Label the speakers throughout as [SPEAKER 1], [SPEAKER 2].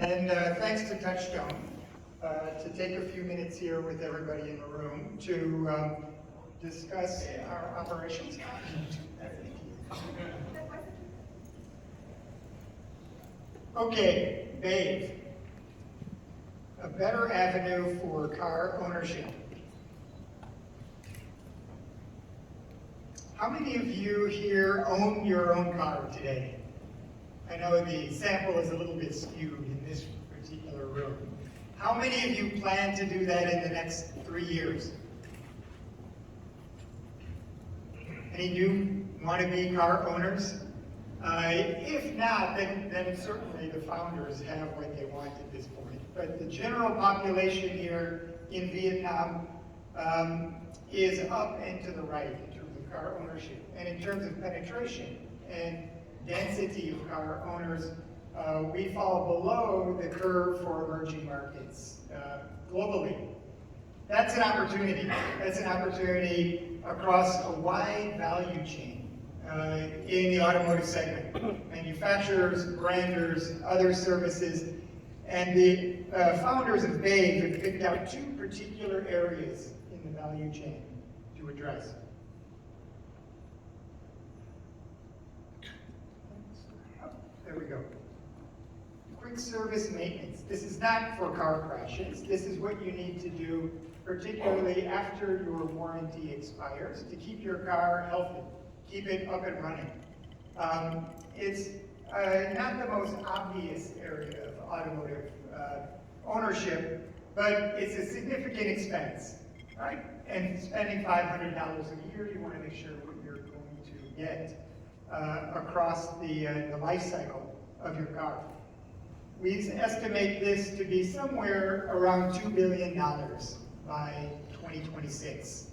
[SPEAKER 1] And thanks to Touchstone to take a few minutes here with everybody in the room to discuss our operations. Okay, Bave, a better avenue for car ownership. How many of you here own your own car today? I know the sample is a little bit skewed in this particular room. How many of you plan to do that in the next 3 years? Any new wannabe car owners? If not, then certainly the founders have what they want at this point. But the general population here in Vietnam is up and to the right in terms of car ownership. And in terms of penetration and density of car owners, we fall below the curve for emerging markets globally. That's an opportunity. That's an opportunity across a wide value chain in the automotive segment. Manufacturers, branders, other services, and the founders of Bave have picked out 2 particular areas in the value chain to address. There we go. Quick service maintenance. This is not for car crashes. This is what you need to do, particularly after your warranty expires, to keep your car healthy, keep it up and running. It's not the most obvious area of automotive ownership, but it's a significant expense, right? And spending $500 a year, you want to make sure what you're going to get across the life cycle of your car. We estimate this to be somewhere around $2 billion by 2026.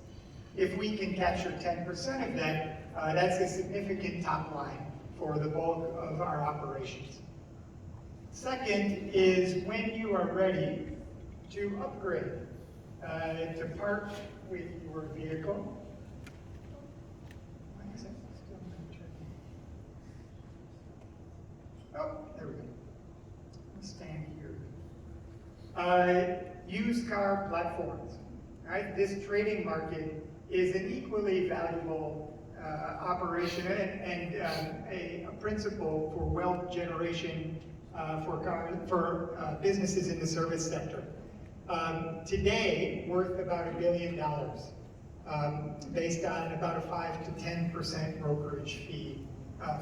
[SPEAKER 1] If we can capture 10% of that, that's a significant top line for the bulk of our operations. Second is when you are ready to upgrade, to part with your vehicle. Oh, there we go. Let's stand here. Used car platforms. Right? This trading market is an equally valuable operation and a principle for wealth generation for businesses in the service sector. Today, worth about $1 billion, based on about a 5 to 10% brokerage fee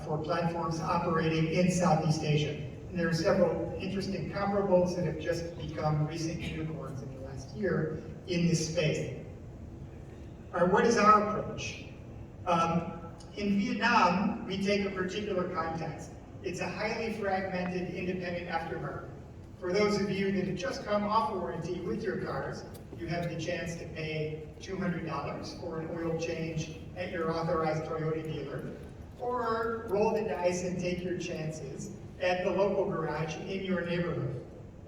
[SPEAKER 1] for platforms operating in Southeast Asia. And there are several interesting comparables that have just become recent unicorns in the last year in this space. What is our approach? In Vietnam, we take a particular context. It's a highly fragmented independent aftermarket. For those of you that have just come off warranty with your cars, you have the chance to pay $200 for an oil change at your authorized Toyota dealer, or roll the dice and take your chances at the local garage in your neighborhood.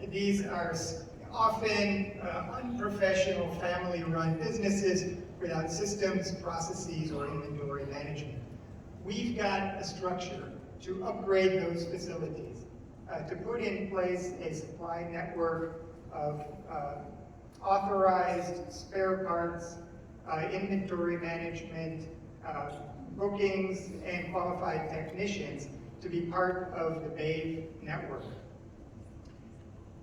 [SPEAKER 1] These are often unprofessional family-run businesses without systems, processes, or inventory management. We've got a structure to upgrade those facilities, to put in place a supply network of authorized spare parts, inventory management, bookings, and qualified technicians to be part of the Bave network.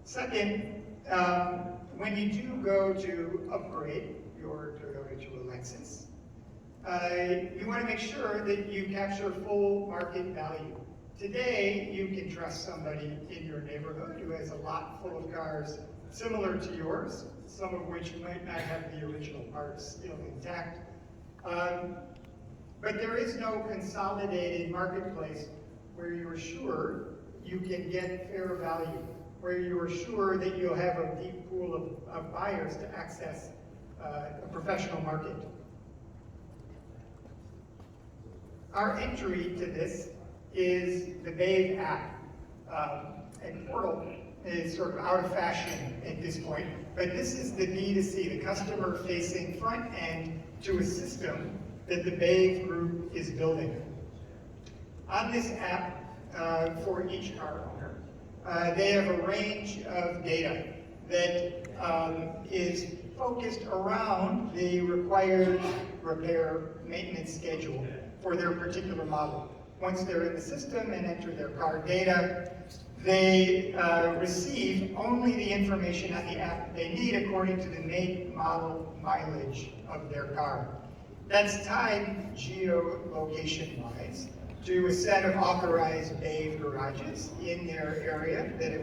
[SPEAKER 1] Second, when you do go to upgrade your Toyota to a Lexus, you want to make sure that you capture full market value. Today, you can trust somebody in your neighborhood who has a lot full of cars similar to yours, some of which might not have the original parts still intact. But there is no consolidated marketplace where you're sure you can get fair value, where you're sure that you'll have a deep pool of buyers to access a professional market. Our entry to this is the Bave app. And portal is sort of out of fashion at this point, but this is the B2C, the customer-facing front end to a system that the Bave group is building. On this app, for each car owner, They have a range of data that is focused around the required repair maintenance schedule for their particular model. Once they're in the system and enter their car data, they receive only the information on the app they need according to the make, model, mileage of their car. That's tied geolocation-wise to a set of authorized Bave garages in their area that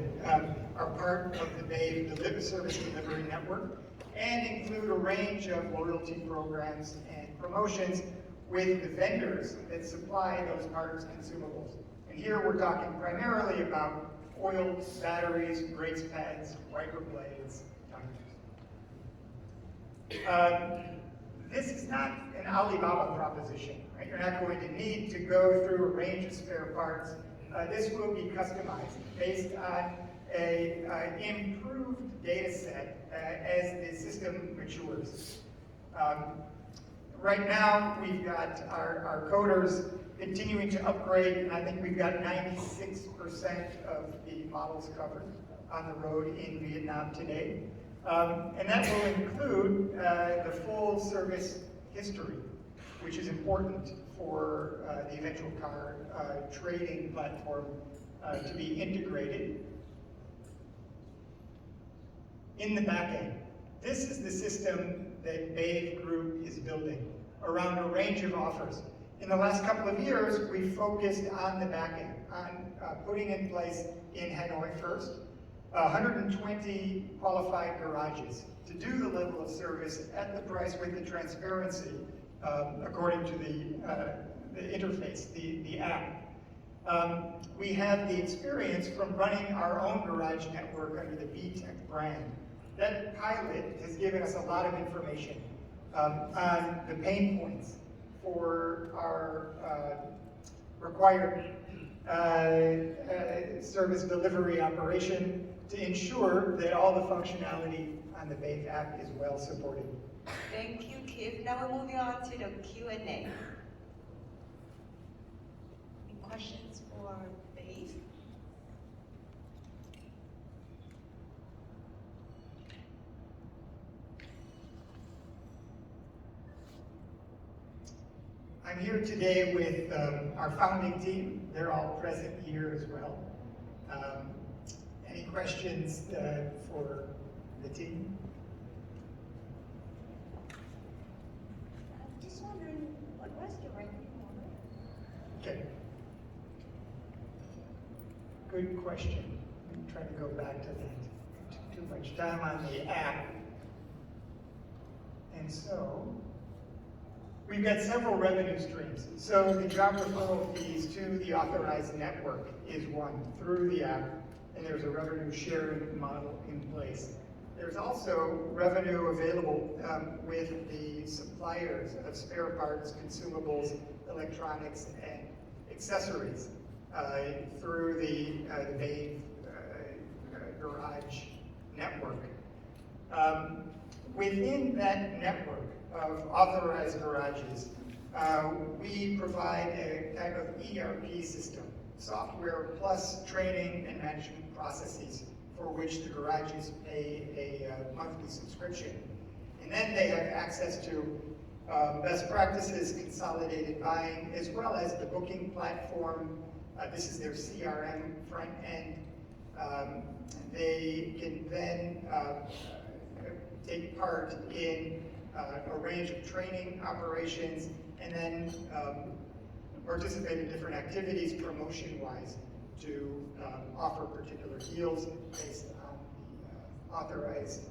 [SPEAKER 1] are part of the Bave service delivery network and include a range of loyalty programs and promotions with the vendors that supply those parts consumables. And here we're talking primarily about oil, batteries, brakes pads, wiper blades, tires. This is not an Alibaba proposition, right? You're not going to need to go through a range of spare parts. This will be customized based on an improved data set as the system matures. Right now, we've got our coders continuing to upgrade, and I think we've got 96% of the models covered on the road in Vietnam today. And that will include the full service history, which is important for the eventual car trading platform to be integrated. In the back end, this is the system that Bave Group is building around a range of offers. In the last couple of years, we focused on the back end, on putting in place in Hanoi first, 120 qualified garages to do the level of service at the price with the transparency according to the interface, the app. We have the experience from running our own garage network under the BTEC brand. That pilot has given us a lot of information on the pain points for our required service delivery operation to ensure that all the functionality on the Bave app is well supported.
[SPEAKER 2] Thank you, Kip. Now we're moving on to the Q&A. Any questions for Bave?
[SPEAKER 1] I'm here today with our founding team. They're all present here as well. Any questions for the team?
[SPEAKER 2] I'm just wondering, what was your ranking order?
[SPEAKER 1] Okay. Good question. I'm trying to go back to that. I took too much time on the app. And so, we've got several revenue streams. So the job referral fees to the authorized network is one through the app, and there's a revenue sharing model in place. There's also revenue available with the suppliers of spare parts, consumables, electronics, and accessories through the Bave garage network. Within that network of authorized garages, we provide a type of ERP system, software plus training and management processes for which the garages pay a monthly subscription. And then they have access to best practices, consolidated buying, as well as the booking platform. This is their CRM front end. They can then take part in a range of training operations and then participate in different activities promotion-wise to offer particular deals based on the authorized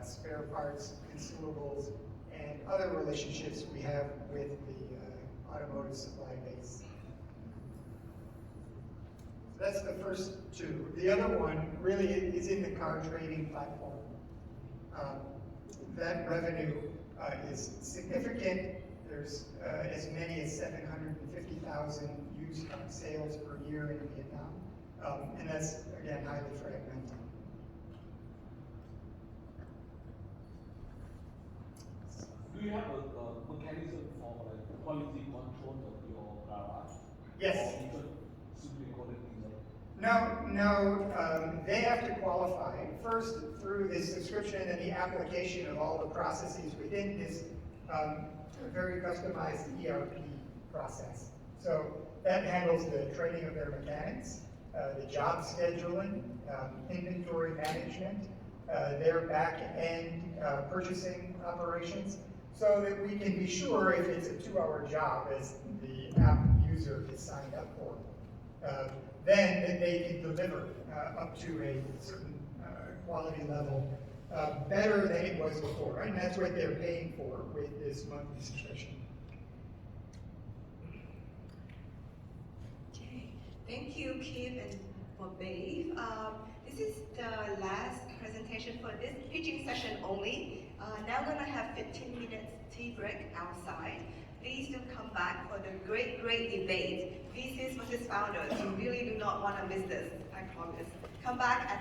[SPEAKER 1] spare parts, consumables, and other relationships we have with the automotive supply base. So that's the first two. The other one really is in the car trading platform. That revenue is significant. There's as many as 750,000 used car sales per year in Vietnam, and that's, again, highly fragmented.
[SPEAKER 3] Do you have a mechanism for quality control of your garage?
[SPEAKER 1] Yes.
[SPEAKER 3] Or even simply call it
[SPEAKER 1] No, they have to qualify first through this subscription and the application of all the processes within this very customized ERP process. So that handles the training of their mechanics, the job scheduling, inventory management, their back-end purchasing operations, so that we can be sure if it's a 2-hour job as the app user is signed up for. Then that they can deliver up to a certain quality level better than it was before, right? And that's what they're paying for with this monthly subscription.
[SPEAKER 4] Okay, thank you, Kip and for Bave. This is the last presentation for this pitching session only. Now we're gonna have 15 minutes tea break outside. Please do come back for the great debate. VCs versus founders. You really do not want to miss this, I promise. Come back at